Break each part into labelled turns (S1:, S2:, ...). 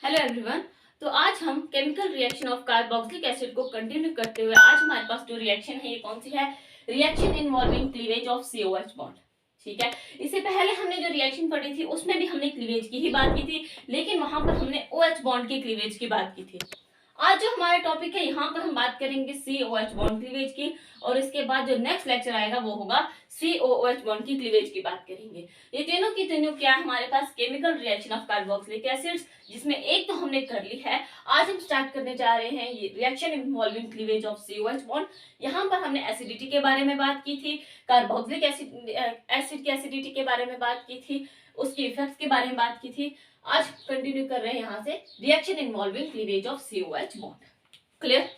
S1: Hello everyone. तो आज हम chemical reaction of carboxylic acid को कंटिन्यू करते हुए आज हमारे पास जो रिएक्शन है ये कौन सी है? Reaction involving cleavage of COH bond. ठीक है, इससे पहले हमने जो रिएक्शन पढ़ी थी उसमें भी हमने क्लीवेज की ही बात की थी, लेकिन वहां पर हमने OH बॉन्ड के क्लीवेज की बात की थी। आज जो हमारा टॉपिक है यहाँ पर हम बात करेंगे COH बॉन्ड क्लीवेज की, और इसके बाद जो नेक्स्ट लेक्चर आएगा वो होगा COOH बॉन्ड की क्लीवेज की बात करेंगे। ये तीनों की तीनों क्या है हमारे पास? Chemical reaction of carboxylic acids, जिसमें एक तो हमने कर ली है। आज हम स्टार्ट करने जा रहे हैं ये reaction involving cleavage of COH bond. यहाँ पर हमने एसिडिटी के बारे में बात की थी, कार्बोक्सिलिक एसिड की एसिडिटी के बारे में बात की थी, उसकी इफेक्ट्स के बारे में बात की थी। आज कंटिन्यू कर रहे हैं यहाँ से reaction involving cleavage of COH bond. Clear?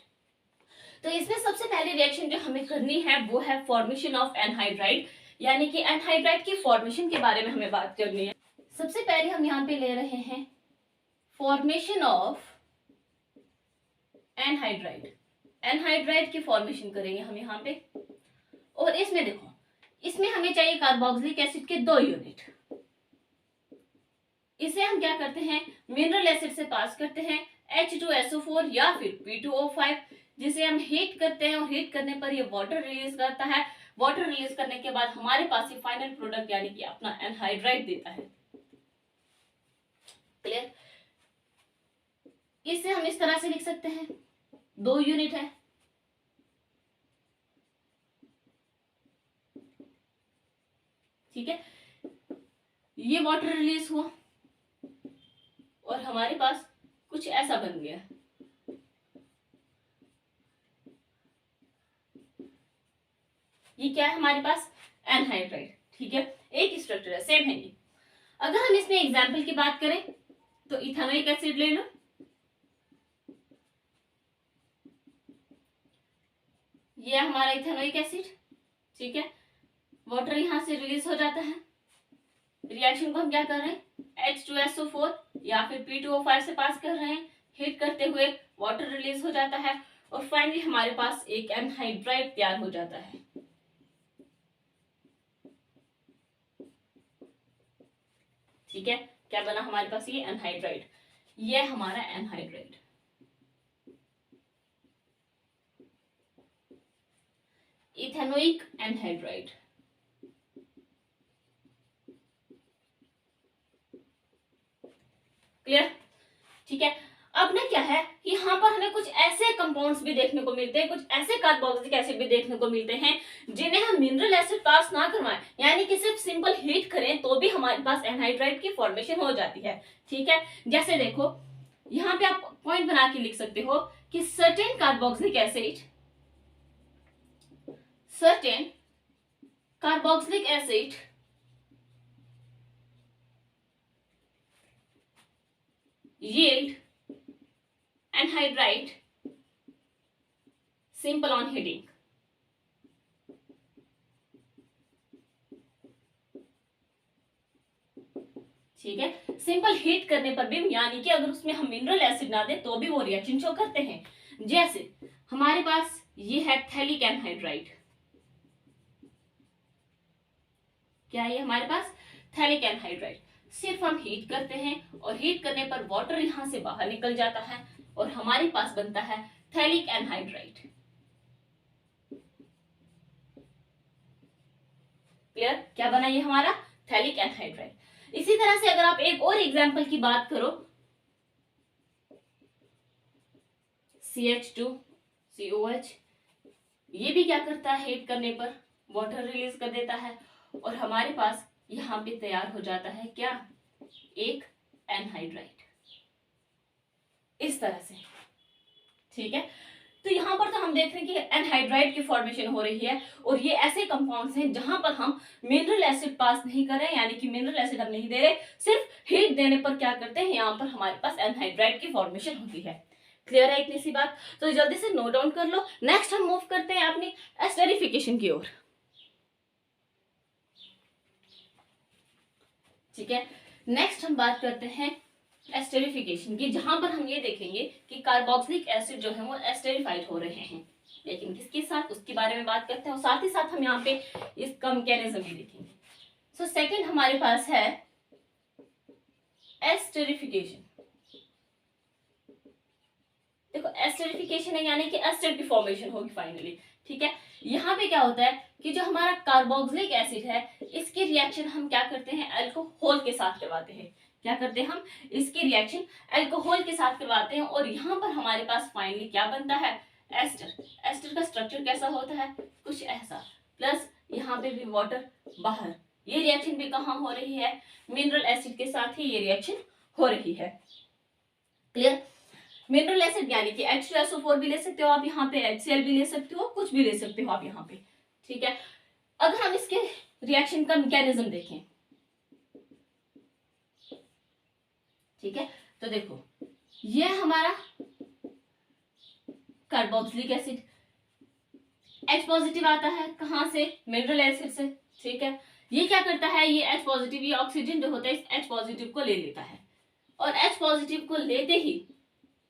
S1: तो इसमें सबसे पहली रिएक्शन जो हमें करनी है वो है फॉर्मेशन ऑफ एनहाइड्राइड, यानी कि एनहाइड्राइड की फॉर्मेशन के बारे में हमें बात करनी है। सबसे पहले हम यहाँ पे ले रहे हैं फॉर्मेशन ऑफ एनहाइड्राइड। एनहाइड्राइड की फॉर्मेशन करेंगे हम यहाँ पे, और इसमें देखो, इसमें हमें चाहिए कार्बोक्सिलिक एसिड के 2 यूनिट। इसे हम क्या करते हैं? मिनरल एसिड से पास करते हैं H2SO4 या फिर P2O5, जिसे हम हीट करते हैं, और हीट करने पर ये वाटर रिलीज करता है। वाटर रिलीज करने के बाद हमारे पास ये फाइनल प्रोडक्ट यानी कि अपना एनहाइड्राइड देता है। क्लियर? इसे हम इस तरह से लिख सकते हैं, 2 यूनिट है। ठीक है, ये वाटर रिलीज हुआ और हमारे पास कुछ ऐसा बन गया। ये क्या है हमारे पास? एनहाइड्राइड। ठीक है, एक स्ट्रक्चर है, सेम है ये। अगर हम इसमें एग्जाम्पल की बात करें तो इथेनोइक एसिड ले लो। ये हमारा इथेनोइक एसिड। ठीक है, वाटर यहां से रिलीज हो जाता है। रिएक्शन को हम क्या कर रहे हैं? H2SO4 या फिर P2O5 से पास कर रहे हैं। हीट करते हुए वाटर रिलीज हो जाता है और फाइनली हमारे पास एक एनहाइड्राइड तैयार हो जाता है। ठीक है, क्या बना हमारे पास? ये एनहाइड्राइड। ये हमारा एनहाइड्राइड। Ethanoic anhydride. क्लियर? ठीक है, अब ना क्या है, यहाँ पर हमें कुछ ऐसे कंपाउंड्स भी देखने को मिलते हैं, कुछ ऐसे कार्बोक्सिलिक एसिड भी देखने को मिलते हैं जिन्हें हम मिनरल एसिड पास ना करवाएं, यानी कि सिर्फ सिंपल हीट करें तो भी हमारे पास एनहाइड्राइड की फॉर्मेशन हो जाती है। ठीक है, जैसे देखो यहाँ पे आप पॉइंट बना के लिख सकते हो कि certain carboxylic acid yield anhydride simple on heating। ठीक है, सिंपल हीट करने पर भी, यानी कि अगर उसमें हम मिनरल एसिड ना दें तो भी वो रिएक्शन शो करते हैं। जैसे हमारे पास ये है थैलिक एनहाइड्राइड। क्या है ये हमारे पास? Phthalic anhydride. सिर्फ हम हीट करते हैं और हीट करने पर वाटर यहां से बाहर निकल जाता है और हमारे पास बनता है थैलिक एनहाइड्राइड। क्लियर? क्या बना ये हमारा? Phthalic anhydride. इसी तरह से अगर आप एक और एग्जांपल की बात करो, CH2COH, ये भी क्या करता है? हीट करने पर वाटर रिलीज कर देता है और हमारे पास यहां पे तैयार हो जाता है क्या? एक एनहाइड्राइड। इस तरह से। ठीक है, तो यहां पर तो हम देख रहे हैं कि एनहाइड्राइड की फॉर्मेशन हो रही है, और ये ऐसे कंपाउंड्स हैं जहां पर हम मिनरल एसिड पास नहीं कर रहे, यानी कि मिनरल एसिड हम नहीं दे रहे, सिर्फ हीट देने पर क्या करते हैं? यहाँ पर हमारे पास एनहाइड्राइड की फॉर्मेशन होती है। क्लियर है इतनी सी बात? तो जल्दी से नोट डाउन कर लो। नेक्स्ट हम मूव करते हैं अपनी एस्टरिफिकेशन की ओर। ठीक है, नेक्स्ट हम बात करते हैं एस्टरिफिकेशन की, जहां पर हम ये देखेंगे कि कार्बोक्सिलिक एसिड जो है वो एस्टरिफाइड हो रहे हैं, लेकिन किसके साथ? उसके बारे में बात करते हैं, और साथ ही साथ हम यहाँ पे इसका मैकेनिज्म भी देखेंगे। सेकंड हमारे पास है एस्टरिफिकेशन। देखो एस्टरिफिकेशन है यानी कि एस्टर की फॉर्मेशन होगी फाइनली, ठीक है। यहाँ पे क्या होता है कि जो हमारा कार्बोक्सिलिक एसिड है इसकी रिएक्शन हम क्या करते हैं, अल्कोहल के साथ करवाते हैं। क्या करते हैं हम, इसकी रिएक्शन अल्कोहल के साथ करवाते हैं और यहाँ पर हमारे पास फाइनली क्या बनता है, एस्टर। एस्टर का स्ट्रक्चर कैसा होता है, कुछ ऐसा, प्लस यहाँ पे भी वाटर बाहर। ये रिएक्शन भी कहाँ हो रही है, मिनरल एसिड के साथ ही ये रिएक्शन हो रही है। क्लियर। मिनरल एसिड यानी कि H2SO4 भी ले सकते हो आप, यहाँ पे HCl भी ले सकते हो, कुछ भी ले सकते हो आप यहाँ पे, ठीक है। अगर हम इसके रिएक्शन का मैकेनिज्म देखें, ठीक है, तो देखो ये हमारा कार्बोक्सिलिक एसिड H पॉजिटिव आता है, कहां से, मिनरल एसिड से, ठीक है। ये क्या करता है, ये H पॉजिटिव, ये ऑक्सीजन जो होता है इस H पॉजिटिव को ले लेता है और H पॉजिटिव को लेते ही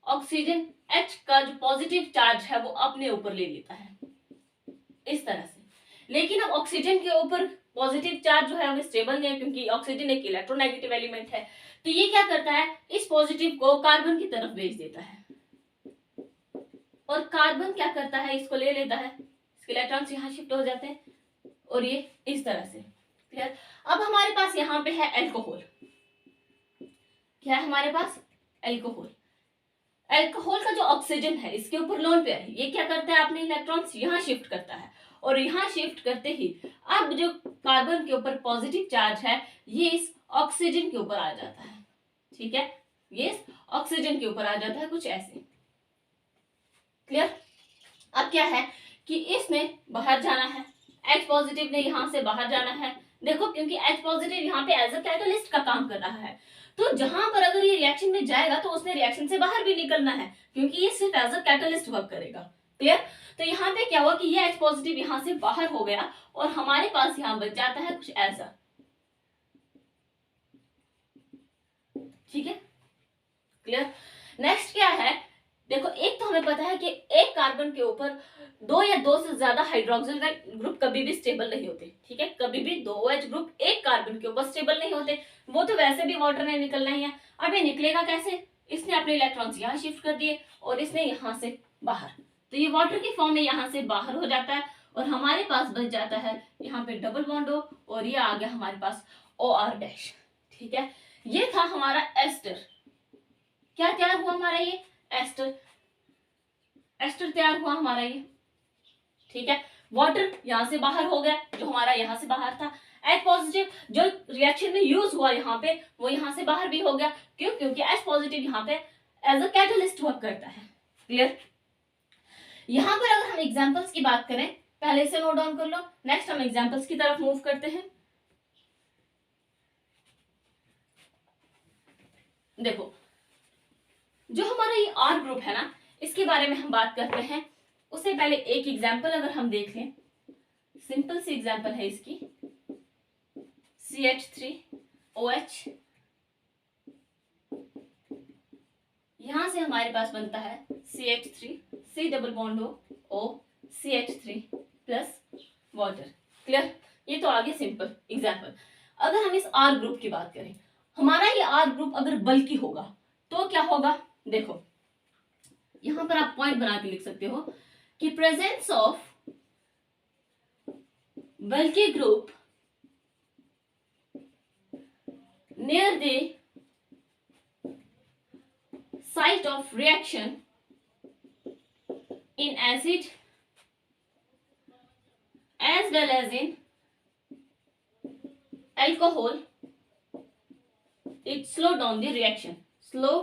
S1: ऑक्सीजन H का जो पॉजिटिव चार्ज है वो अपने ऊपर ले लेता है इस तरह से। लेकिन अब ऑक्सीजन के ऊपर पॉजिटिव चार्ज जो है वो स्टेबल नहीं है क्योंकि ऑक्सीजन एक इलेक्ट्रोनेगेटिव एलिमेंट है। तो ये क्या करता है, इस पॉजिटिव को कार्बन की तरफ भेज देता है और कार्बन क्या करता है, इसको ले लेता है, इसके इलेक्ट्रॉन्स यहाँ शिफ्ट हो जाते हैं और ये इस तरह से। क्लियर। अब हमारे पास यहाँ पे है अल्कोहल, क्या है हमारे पास, अल्कोहल। अल्कोहल का जो ऑक्सीजन है इसके ऊपर लोन पेयर है, ये क्या करता है, अपने इलेक्ट्रॉन्स यहाँ शिफ्ट करता है और यहाँ शिफ्ट करते ही अब जो कार्बन के ऊपर पॉजिटिव चार्ज है ये इस ऑक्सीजन के ऊपर आ जाता है, ठीक है, ये इस ऑक्सीजन के ऊपर आ जाता है कुछ ऐसे। क्लियर। अब क्या है कि इसने बाहर जाना है, H पॉजिटिव ने यहाँ से बाहर जाना है। देखो क्योंकि H पॉजिटिव यहाँ पे एज अ कैटलिस्ट का काम कर रहा है, तो जहां पर अगर ये रिएक्शन में जाएगा तो उसने रिएक्शन से बाहर भी निकलना है क्योंकि ये सिर्फ एज अ कैटलिस्ट वर्क करेगा। क्लियर। तो यहाँ पे क्या हुआ कि ये H पॉजिटिव यहाँ से बाहर हो गया और हमारे पास यहाँ बच जाता है कुछ ऐसा, ठीक है। क्लियर। नेक्स्ट क्या है, देखो एक तो हमें पता है कि एक कार्बन के ऊपर दो या दो से ज्यादा हाइड्रोक्सिल ग्रुप कभी भी स्टेबल नहीं होते, ठीक है, कभी भी दो OH ग्रुप एक कार्बन के ऊपर स्टेबल नहीं होते, वो तो वैसे भी वाटर ने निकलना ही है। अब ये निकलेगा कैसे, इसने अपने इलेक्ट्रॉन्स यहाँ शिफ्ट कर दिए और इसने यहाँ से बाहर, तो ये वाटर की फॉर्म में यहाँ से बाहर हो जाता है और हमारे पास बच जाता है यहाँ पे डबल बॉन्ड O और ये आ गया हमारे पास OR-, ठीक है। ये था हमारा एस्टर। क्या तैयार हुआ हमारा, ये एस्टर, एस्टर तैयार हुआ हमारा ये, ठीक है। वाटर यहाँ से बाहर हो गया जो हमारा यहाँ से बाहर था, H पॉजिटिव जो रिएक्शन में यूज हुआ यहाँ पे वो यहाँ से बाहर भी हो गया, क्यों, क्योंकि H पॉजिटिव यहाँ पे एज अ कैटलिस्ट वर्क करता है। क्लियर। यहाँ पर अगर हम एग्जांपल्स की बात करें, पहले से नोट डाउन कर लो, नेक्स्ट हम एग्जांपल्स की तरफ मूव करते हैं। देखो जो हमारा ये R ग्रुप है ना इसके बारे में हम बात करते हैं, उससे पहले एक एग्जाम्पल अगर हम देख लें, सिंपल सी एग्जाम्पल है इसकी, CH3OH, यहां से हमारे पास बनता है CH3, C double bond O CH3 plus water. Clear. ये तो आगे सिंपल एग्जाम्पल। अगर हम इस R ग्रुप की बात करें, हमारा ये R ग्रुप अगर बल्कि होगा तो क्या होगा, देखो यहां पर आप पॉइंट बना के लिख सकते हो कि प्रेजेंस ऑफ बल्कि group near the site of reaction in acid as well as in alcohol, it slow down the reaction, slow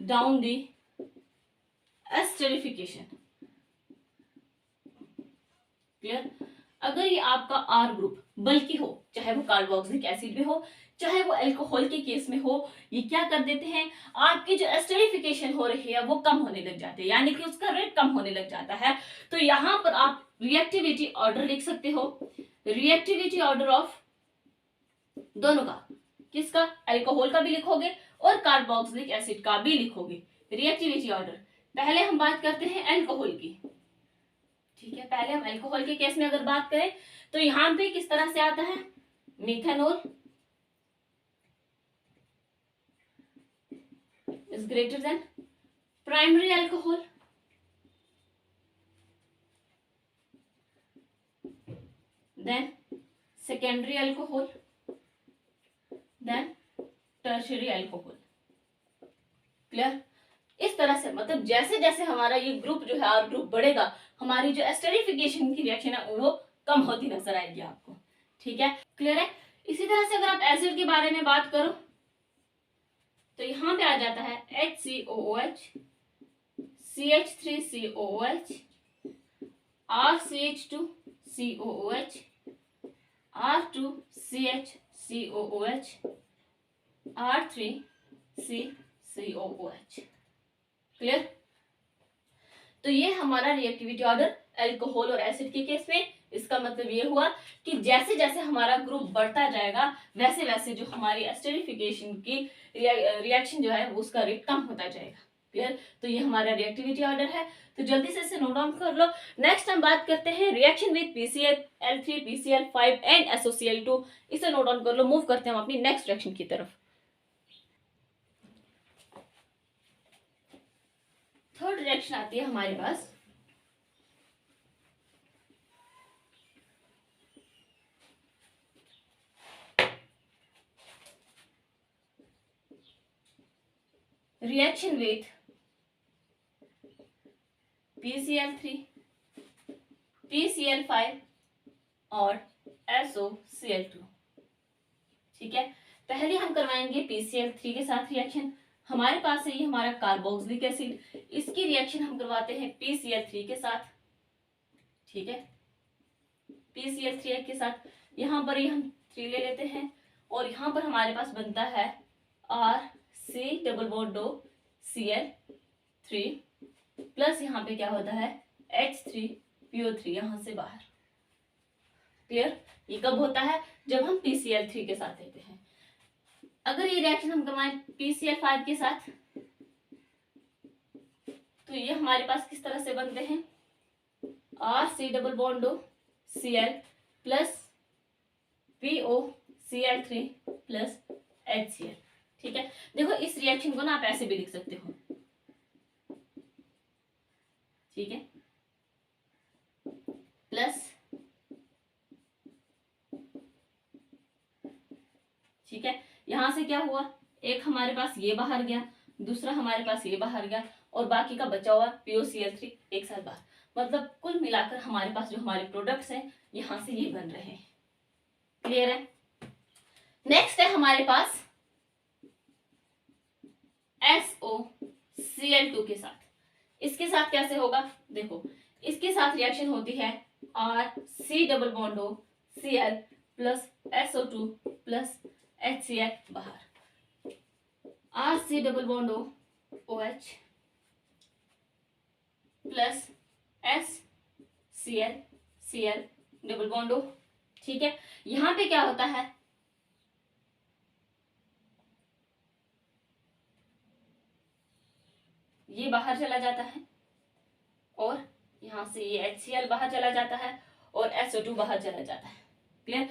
S1: down the esterification। Clear. अगर ये आपका R ग्रुप बल्कि हो, चाहे वो कार्बोक्सिलिक एसिड में हो चाहे वो अल्कोहल के केस में हो, ये क्या कर देते हैं, आपकी जो एस्टरिफिकेशन हो रही है वो कम होने लग जाती है, यानी कि उसका रेट कम होने लग जाता है। तो यहां पर आप रिएक्टिविटी ऑर्डर लिख सकते हो, रिएक्टिविटी ऑर्डर ऑफ दोनों का, किसका, अल्कोहल का भी लिखोगे और कार्बोक्सिलिक एसिड का भी लिखोगे रिएक्टिविटी ऑर्डर। पहले हम बात करते हैं अल्कोहल की, ठीक है। पहले हम अल्कोहल के केस में अगर बात करें तो यहां पे किस तरह से आता है, methanol is greater than primary alcohol, then secondary alcohol, then tertiary alcohol. Clear? इस तरह से मतलब जैसे जैसे हमारा ये ग्रुप जो है और ग्रुप बढ़ेगा, हमारी जो एस्टरिफिकेशन की रिएक्शन है वो कम होती नजर आएगी आपको। ठीक है, क्लियर है? इसी तरह से अगर आप एसिड के बारे में बात करो तो यहाँ पे आ जाता है HCOOH, CH3COOH, RCH2COOH, R2CHCOOH, R3CCOOH। Clear? तो ये हमारा रिएक्टिविटी ऑर्डर अल्कोहल और एसिड के केस में। इसका मतलब ये हुआ कि जैसे जैसे हमारा ग्रुप बढ़ता जाएगा वैसे वैसे जो हमारी एस्टरिफिकेशन की रिएक्शन जो है वो उसका रेट कम होता जाएगा। क्लियर? तो ये हमारा रिएक्टिविटी ऑर्डर है, तो जल्दी से इसे नोट डाउन कर लो। नेक्स्ट हम बात करते हैं reaction with PCl3, PCl5 and SOCl2। इसे नोट डाउन कर लो। मूव करते हैं हम अपनी नेक्स्ट रिएक्शन की तरफ। थर्ड रिएक्शन आती है हमारे पास रिएक्शन विथ PCl3, PCl5 और SOCl2। ठीक है, पहले हम करवाएंगे PCl3 के साथ रिएक्शन। हमारे पास है ये हमारा कार्बोक्सिलिक एसिड, इसकी रिएक्शन हम करवाते हैं PCl3 के साथ। ठीक है, PCl3 के साथ यहाँ पर ये हम 3 ले लेते हैं और यहाँ पर हमारे पास बनता है RC+Cl3 प्लस यहाँ पे क्या होता है H3PO3 यहाँ से बाहर। क्लियर? ये कब होता है? जब हम PCl3 के साथ लेते हैं। अगर ये रिएक्शन हम करवाएं PCl5 के साथ तो ये हमारे पास किस तरह से बनते हैं RC+Cl plus POCl3 plus HCl। ठीक है, देखो इस रिएक्शन को ना आप ऐसे भी लिख सकते हो। ठीक है, प्लस, ठीक है, यहां से क्या हुआ, एक हमारे पास ये बाहर गया, दूसरा हमारे पास ये बाहर गया और बाकी का बचा हुआ POCl3 एक साथ बाहर। मतलब कुल मिलाकर हमारे पास जो हमारे प्रोडक्ट्स हैं यहां से ये बन रहे हैं। क्लियर है? नेक्स्ट है हमारे पास SOCl2 के साथ। इसके साथ कैसे होगा? देखो इसके साथ रिएक्शन होती है RC+Cl plus SO2 plus HCl बाहर, RC+OH plus HCl double bond O। ठीक है, यहां पे क्या होता है, ये बाहर चला जाता है और यहां से ये HCl बाहर चला जाता है और SO2 बाहर चला जाता है। क्लियर?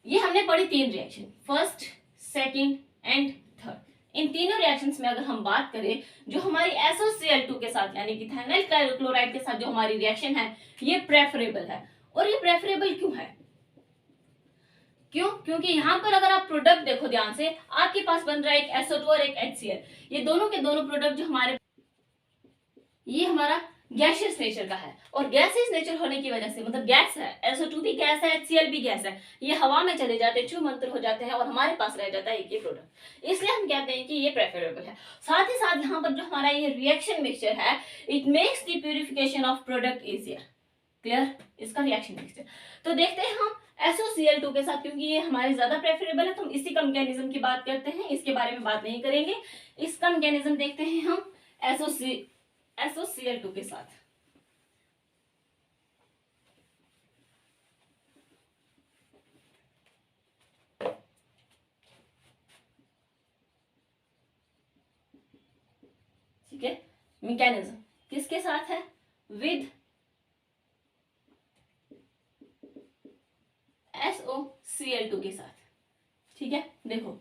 S1: ये हमने पढ़ी 3 reaction, first, second and third. इन तीनों रिएक्शंस में अगर हम बात करें जो हमारी SOCl2 के साथ यानी कि इथाइल क्लोराइड के साथ जो हमारी रिएक्शन है ये प्रेफरेबल है। और ये प्रेफरेबल क्यों है? क्यों? क्योंकि यहाँ पर अगर आप प्रोडक्ट देखो ध्यान से, आपके पास बन रहा है एक SO2 और एक HCl। ये दोनों के दोनों प्रोडक्ट जो हमारे, ये हमारा गैसियस नेचर का है और गैसियस नेचर होने की वजह से मतलब गैस है, SO2 भी गैस है, HCl भी गैस है, ये हवा में चले जाते हैं, छूमंतर हो जाते हैं और हमारे पास रह जाता है एक ये प्रोडक्ट। इसलिए हम कहते हैं कि ये प्रेफरेबल है। साथ ही साथ यहाँ पर जो हमारा ये रिएक्शन मिक्सचर है, it makes the purification of product easier. Clear? इसका रिएक्शन मिक्सचर। तो देखते हैं हम SOCl2 के साथ, क्योंकि ये हमारे ज्यादा प्रेफरेबल है तो हम इसी का मैकेनिज्म की बात करते हैं, इसके बारे में बात नहीं करेंगे। इसका मैकेनिज्म देखते हैं हम SOCl2 के साथ। ठीक है, मैकेनिज्म किसके साथ है? विद SOCl2 के साथ। ठीक है, देखो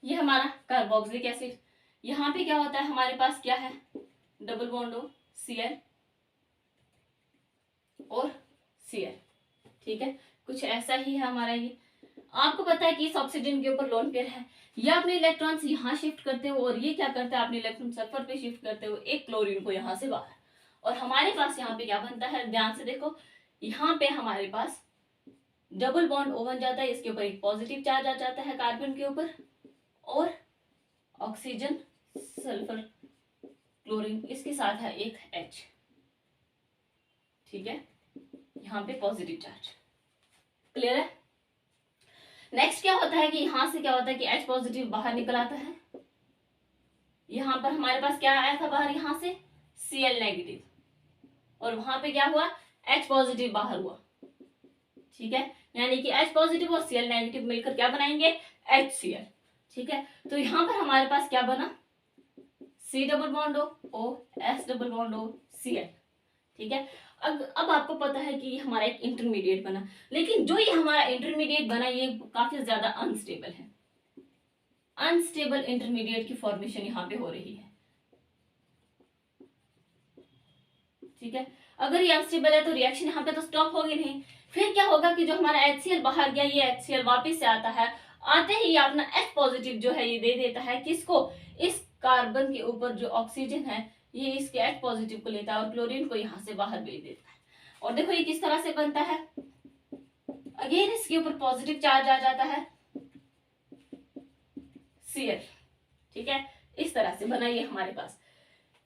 S1: ये हमारा कार्बोक्सिलिक एसिड। यहाँ पे क्या होता है हमारे पास, क्या है, डबल बॉन्ड ओ Cl और Cl, ठीक है, कुछ ऐसा ही है हमारा ये। आपको पता है कि इस ऑक्सीजन के ऊपर लोन पेयर है, ये अपने इलेक्ट्रॉन्स यहाँ शिफ्ट करते हो और ये क्या करता है, अपने इलेक्ट्रॉन सल्फर पे शिफ्ट करते हो एक क्लोरीन को यहाँ से बाहर। और हमारे पास यहाँ पे क्या बनता है, ध्यान से देखो, यहाँ पे हमारे पास डबल बॉन्ड O बन जाता है, इसके ऊपर एक पॉजिटिव चार्ज आ जाता है कार्बन के ऊपर, और ऑक्सीजन सल्फर क्लोरीन इसके साथ है एक H, ठीक है, यहाँ पे पॉजिटिव चार्ज। क्लियर है। नेक्स्ट क्या होता है कि यहां से क्या होता है कि H पॉजिटिव बाहर निकल आता है, यहां पर हमारे पास क्या आया था बाहर, यहां से Cl नेगेटिव, और वहां पे क्या हुआ, H पॉजिटिव बाहर हुआ, ठीक है, यानी कि H पॉजिटिव और Cl नेगेटिव मिलकर क्या बनाएंगे, HCl, ठीक है। तो यहां पर हमारे पास क्या बना, C double bond O S double bond O Cl, ठीक है। अब आपको पता है कि हमारा एक इंटरमीडिएट बना, लेकिन जो ये हमारा इंटरमीडिएट बना ये काफी ज्यादा अनस्टेबल है, अनस्टेबल इंटरमीडिएट की फॉर्मेशन यहाँ पे हो रही है, ठीक है। अगर ये अनस्टेबल है तो रिएक्शन यहाँ पे तो स्टॉप होगी नहीं, फिर क्या होगा कि जो हमारा HCl बाहर गया ये HCl वापस से आता है, आते ही ये अपना H पॉजिटिव जो है ये दे देता है किसको, इस कार्बन के ऊपर जो ऑक्सीजन है ये इसके H पॉजिटिव को लेता है और क्लोरीन को यहाँ से बाहर भेज देता है। और देखो ये किस तरह से बनता है, अगेन इसके ऊपर पॉजिटिव चार्ज आ जाता है Cl, ठीक है, इस तरह से बना ये हमारे पास।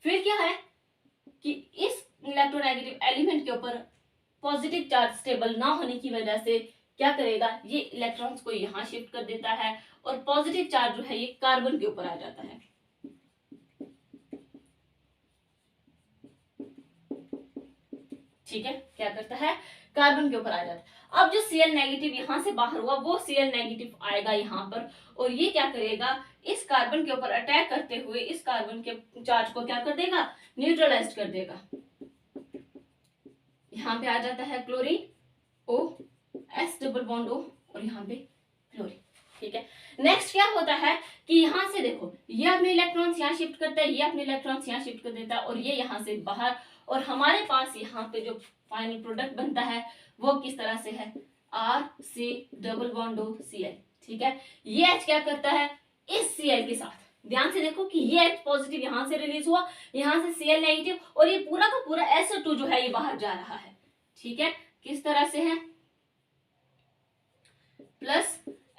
S1: फिर क्या है कि इस इलेक्ट्रोनेगेटिव एलिमेंट के ऊपर पॉजिटिव चार्ज स्टेबल ना होने की वजह से क्या करेगा, ये इलेक्ट्रॉन्स को यहाँ शिफ्ट कर देता है और पॉजिटिव चार्ज जो है ये कार्बन के ऊपर आ जाता है, ठीक है, क्या करता है, कार्बन के ऊपर आ जाता है। अब जो Cl नेगेटिव यहाँ से बाहर हुआ वो Cl नेगेटिव आएगा यहाँ पर, और ये क्या करेगा, इस कार्बन के ऊपर अटैक करते हुए इस कार्बन के चार्ज को क्या कर देगा, न्यूट्रलाइज कर देगा। यहाँ पे आ जाता है chlorine O S double bond O और यहाँ पे क्लोरीन, ठीक है। नेक्स्ट क्या होता है कि यहाँ से देखो ये अपने इलेक्ट्रॉन्स यहाँ शिफ्ट करता है, ये अपने इलेक्ट्रॉन्स यहाँ शिफ्ट कर देता है और ये यहाँ से बाहर, और हमारे पास यहाँ पे जो फाइनल प्रोडक्ट बनता है वो किस तरह से है, RC double bond O Cl, ठीक है। ये H क्या करता है, इस Cl के साथ, ध्यान से देखो कि ये H पॉजिटिव यहाँ से रिलीज हुआ, यहाँ से Cl नेगेटिव, और ये पूरा का पूरा SO2 जो है ये बाहर जा रहा है, ठीक है, किस तरह से है, प्लस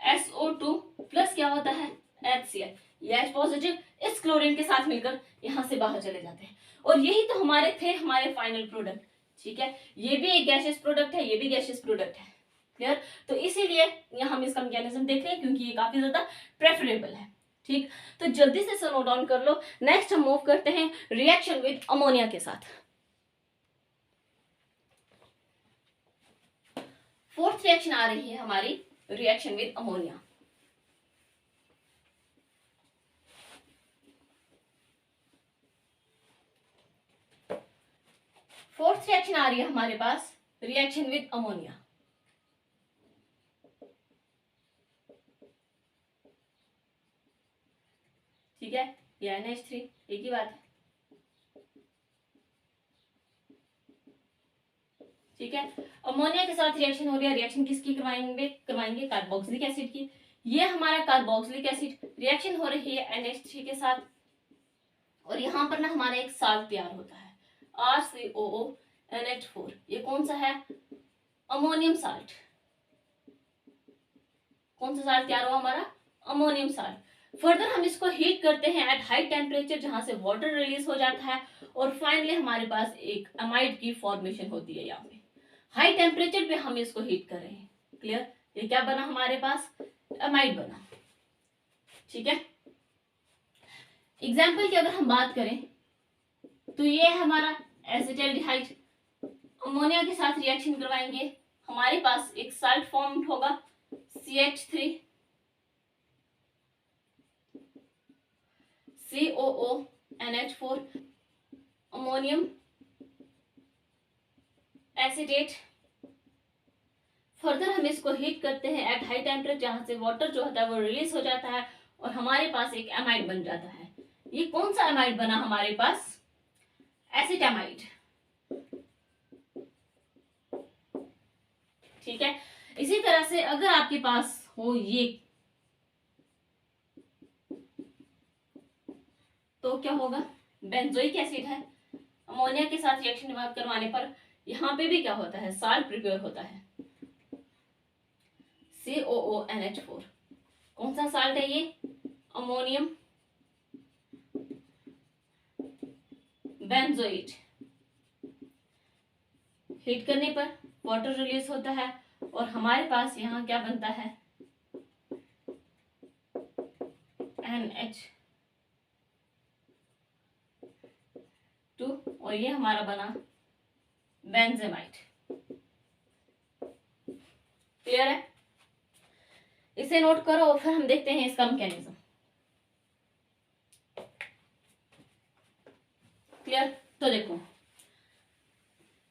S1: SO2 प्लस क्या होता है HCl, ये H पॉजिटिव इस क्लोरीन के साथ मिलकर यहाँ से बाहर चले जाते हैं, और यही तो हमारे थे हमारे फाइनल प्रोडक्ट, ठीक है। ये भी एक गैसियस प्रोडक्ट है, ये भी गैसियस प्रोडक्ट है, क्लियर। तो इसीलिए यहाँ हम इसका मैकेनिज्म देख रहे हैं क्योंकि ये काफी ज्यादा प्रेफरेबल है, ठीक। तो जल्दी से नोट डाउन कर लो। नेक्स्ट हम मूव करते हैं रिएक्शन विद अमोनिया के साथ। फोर्थ रिएक्शन आ रही है हमारी reaction with ammonia. Fourth reaction आ रही है हमारे पास रिएक्शन विद अमोनिया, ठीक है, या NH3 एक ही बात है, ठीक है। अमोनिया के साथ रिएक्शन हो रही है, रिएक्शन किसकी करवाएंगे कार्बोक्सिलिक एसिड की। ये हमारा कार्बोक्सिलिक एसिड रिएक्शन हो रही है NH3 के साथ, और यहाँ पर ना हमारा एक साल्ट तैयार होता है RCOO NH4, ये कौन सा है, अमोनियम साल्ट। कौन सा साल्ट तैयार हुआ हमारा, अमोनियम साल्ट। फर्दर हम इसको हीट करते हैं एट हाई टेम्परेचर, जहां से वाटर रिलीज हो जाता है, और फाइनली हमारे पास एक अमाइड की फॉर्मेशन होती है। यहाँ पे हाई टेम्परेचर पे हम इसको हीट कर रहे हैं, क्लियर। ये क्या बना हमारे पास, अमाइड बना, ठीक है। एग्जाम्पल की अगर हम बात करें तो ये हमारा एसिटाल्डिहाइड, अमोनिया के साथ रिएक्शन करवाएंगे, हमारे पास एक साल्ट फॉर्म होगा CH3 COO NH4 ammonium acetate. Further हम इसको हीट करते हैं एट हाई टेम्परेचर, जहां से वाटर जो होता है वो रिलीज हो जाता है, और हमारे पास एक एमाइड बन जाता है। ये कौन सा एमाइड बना हमारे पास? एसिटामाइड। ठीक है। इसी तरह से अगर आपके पास हो ये, तो क्या होगा? बेंजोइक एसिड है। अमोनिया के साथ रिएक्शन करवाने पर यहां पे भी क्या होता है? साल्ट प्रिपेयर होता है, COONH4। कौन सा साल्ट है ये? Ammonium benzoate. हीट करने पर वाटर रिलीज होता है और हमारे पास यहाँ क्या बनता है? NH2 और ये हमारा बना बेंजेमाइट। क्लियर है? इसे नोट करो और फिर हम देखते हैं इसका मैकेनिज्म। क्लियर? तो देखो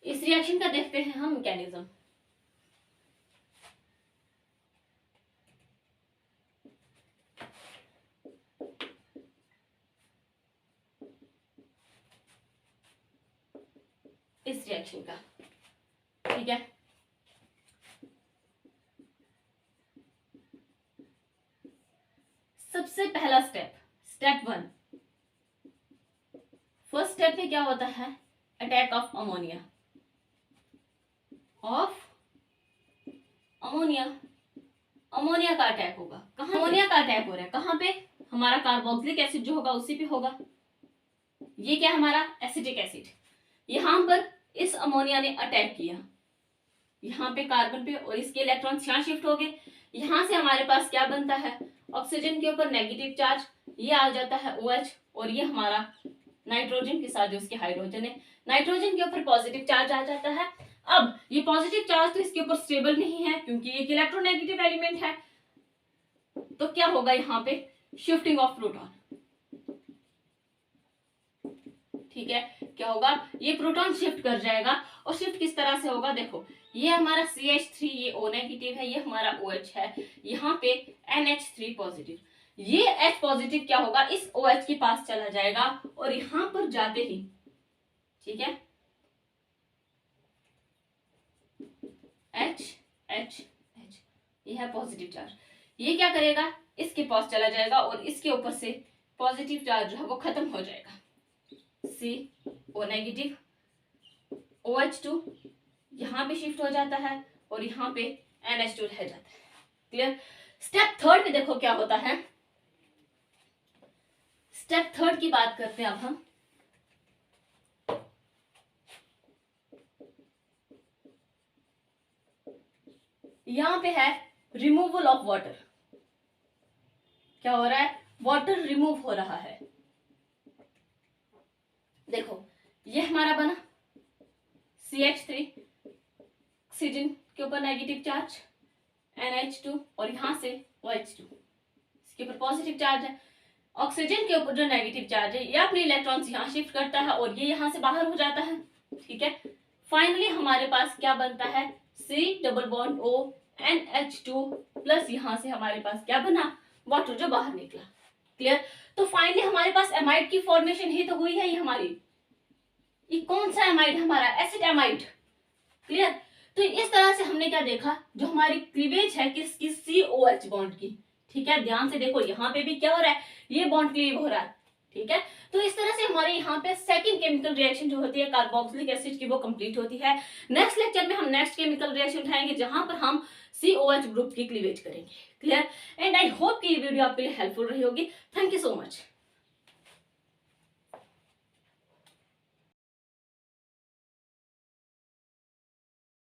S1: इस रिएक्शन का देखते हैं हम मैकेनिज्म। इस रिएक्शन का, ठीक है। सबसे पहला स्टेप, स्टेप 1। फर्स्ट स्टेप में क्या होता है? अटैक ऑफ अमोनिया, अमोनिया का अटैक होगा। कहाँ अमोनिया का अटैक हो रहा है? कहाँ पे? हमारा कार्बोक्सिलिक एसिड जो होगा उसी पे होगा। ये क्या हमारा? Acetic acid. यहां पर इस अमोनिया ने अटैक किया यहाँ पे कार्बन पे और इसके इलेक्ट्रॉन्स यहाँ शिफ्ट हो गए। यहाँ से हमारे पास क्या बनता है? ऑक्सीजन के ऊपर नेगेटिव चार्ज, ये आ जाता है OH और ये हमारा नाइट्रोजन के साथ जो इसके हाइड्रोजन है, नाइट्रोजन के ऊपर पॉजिटिव चार्ज आ जाता है। अब ये पॉजिटिव चार्ज तो इसके ऊपर स्टेबल नहीं है क्योंकि ये इलेक्ट्रोनेगेटिव एलिमेंट है, तो क्या होगा यहाँ पे? Shifting of proton. ठीक है, क्या होगा? ये प्रोटॉन शिफ्ट कर जाएगा और शिफ्ट किस तरह से होगा? देखो ये हमारा CH3 ये O नेगेटिव है, ये हमारा OH है, यहाँ पे NH3 पॉजिटिव। ये H पॉजिटिव क्या होगा? इस OH के पास चला जाएगा और यहाँ पर जाते ही, ठीक है, H H H ये है पॉजिटिव चार्ज, ये क्या करेगा? इसके पास चला जाएगा और इसके ऊपर से पॉजिटिव चार्ज जो है वो खत्म हो जाएगा। CO नेगेटिव, OH2 यहाँ पे शिफ्ट हो जाता है और यहाँ पे NH2 रह जाता है। क्लियर? स्टेप 3 में देखो क्या होता है। स्टेप 3 की बात करते हैं अब हम। यहाँ पे है रिमूवल ऑफ वाटर। क्या हो रहा है? वाटर रिमूव हो रहा है। देखो ये हमारा बना CH3, ऑक्सीजन के ऊपर नेगेटिव चार्ज NH2 और यहां से OH2, इसके ऊपर पॉजिटिव चार्ज है। ऑक्सीजन के ऊपर जो नेगेटिव चार्ज है ये अपने इलेक्ट्रॉन्स यहाँ शिफ्ट करता है और ये यहाँ से बाहर हो जाता है। ठीक है, फाइनली हमारे पास क्या बनता है? C double bond O NH2 plus यहाँ से हमारे पास क्या बना? वाटर जो बाहर निकला। क्लियर? तो फाइनली हमारे पास एमाइड की फॉर्मेशन ही तो हुई है। ये हमारी, ये कौन सा एमाइड? हमारा एसिड एमाइड। क्लियर? तो इस तरह से हमने क्या देखा? जो हमारी क्लीवेज है किसकी? COH बॉन्ड की। ठीक है, ध्यान से देखो यहाँ पे भी क्या हो रहा है? ये बॉन्ड क्लीव हो रहा है। ठीक है, तो इस तरह से हमारे यहाँ पे सेकंड केमिकल रिएक्शन जो होती है कार्बोक्सिलिक एसिड की वो कंप्लीट होती है। नेक्स्ट लेक्चर में हम नेक्स्ट केमिकल रिएक्शन उठाएंगे जहां पर हम COH ग्रुप की क्लीवेज करेंगे। क्लियर? एंड आई होप कि ये वीडियो आपके लिए हेल्पफुल रही होगी। Thank you so much.